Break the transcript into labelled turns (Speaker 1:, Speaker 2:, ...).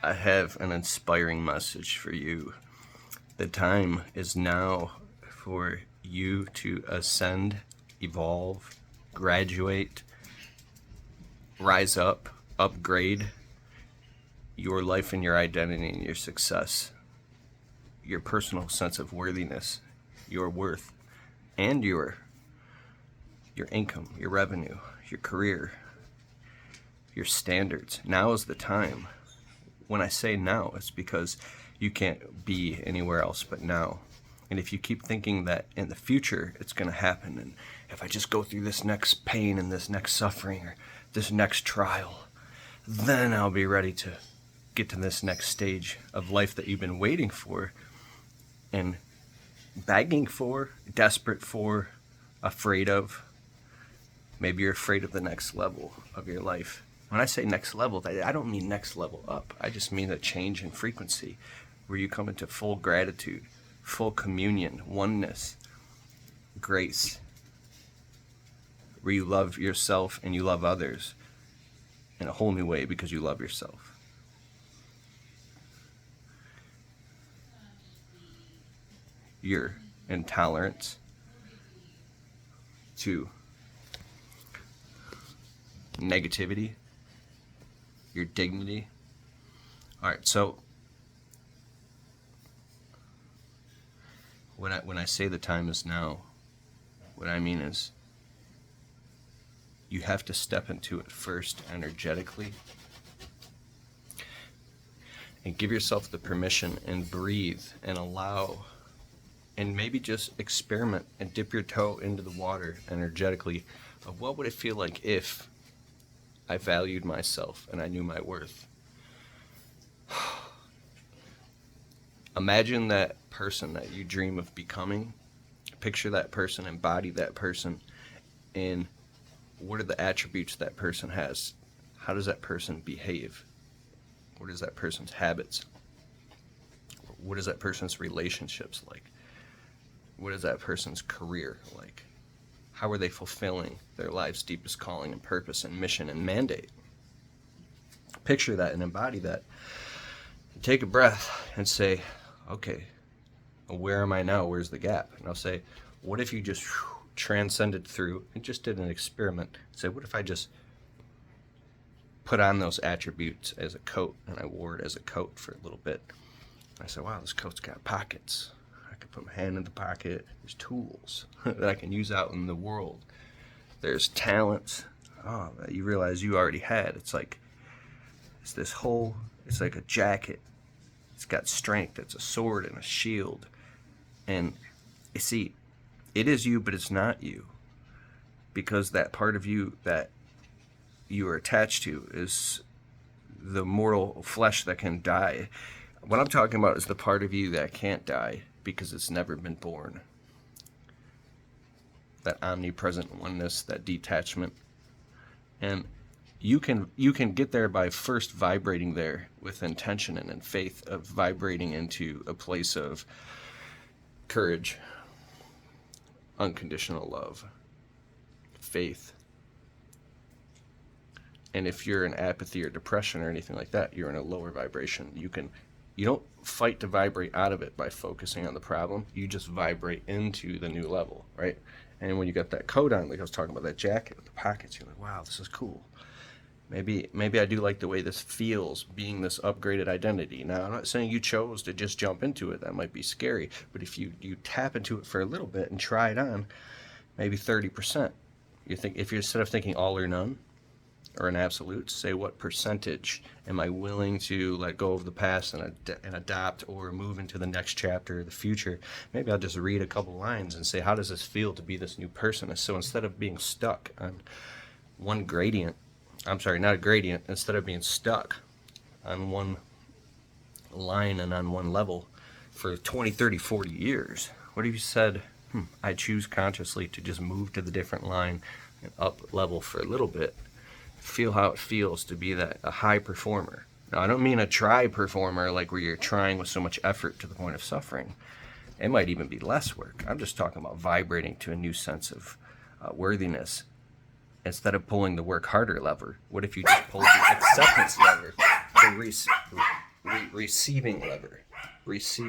Speaker 1: I have an inspiring message for you. The time is now for you to ascend, evolve, graduate, rise up, upgrade your life and your identity and your success, your personal sense of worthiness, your worth, and your income, your revenue, your career, your standards. Now is the time. When I say now, it's because you can't be anywhere else but now. And if you keep thinking that in the future it's going to happen, and if I just go through this next pain and this next suffering or this next trial, then I'll be ready to get to this next stage of life that you've been waiting for and begging for, desperate for, afraid of. Maybe you're afraid of the next level of your life. When I say next level, I don't mean next level up. I just mean a change in frequency where you come into full gratitude, full communion, oneness, grace, where you love yourself and you love others in a whole new way because you love yourself. Your intolerance to negativity, your dignity. All right, so when I say the time is now, what I mean is you have to step into it first energetically and give yourself the permission and breathe and allow and maybe just experiment and dip your toe into the water energetically of what would it feel like if I valued myself and I knew my worth. Imagine that person that you dream of becoming. Picture that person, embody that person, and what are the attributes that person has? How does that person behave? What is that person's habits? What is that person's relationships like? What is that person's career like? How are they fulfilling their life's deepest calling and purpose and mission and mandate? Picture that and embody that. Take a breath and say, okay, where am I now? Where's the gap? And I'll say, what if you just transcended through and just did an experiment? Say, what if I just put on those attributes as a coat and I wore it as a coat for a little bit? I said, wow, this coat's got pockets. I can put my hand in the pocket. There's tools that I can use out in the world. There's talents that you realize you already had. It's like it's like a jacket. It's got strength. It's a sword and a shield. And you see, it is you, but it's not you. Because that part of you that you are attached to is the mortal flesh that can die. What I'm talking about is the part of you that can't die because it's never been born. That omnipresent oneness, that detachment. And you can get there by first vibrating there with intention and in faith of vibrating into a place of courage, unconditional love, faith. And if you're in apathy or depression or anything like that, you're in a lower vibration. You don't fight to vibrate out of it by focusing on the problem. You just vibrate into the new level, right? And when you got that coat on, like I was talking about, that jacket with the pockets, you're like, wow, this is cool. Maybe I do like the way this feels, being this upgraded identity. Now, I'm not saying you chose to just jump into it. That might be scary. But if you tap into it for a little bit and try it on, maybe 30%. If you're instead of thinking all or none, or an absolute, say what percentage am I willing to let go of the past and adopt or move into the next chapter, the future. Maybe I'll just read a couple lines and say, how does this feel to be this new person? So instead of being stuck on one gradient, not a gradient, instead of being stuck on one line and on one level for 20, 30, 40 years, what if you said, I choose consciously to just move to the different line and up level for a little bit. Feel how it feels to be a high performer. Now, I don't mean a try performer, like where you're trying with so much effort to the point of suffering. It might even be less work. I'm just talking about vibrating to a new sense of worthiness. Instead of pulling the work harder lever, what if you just pulled the acceptance lever? receiving lever. Receive.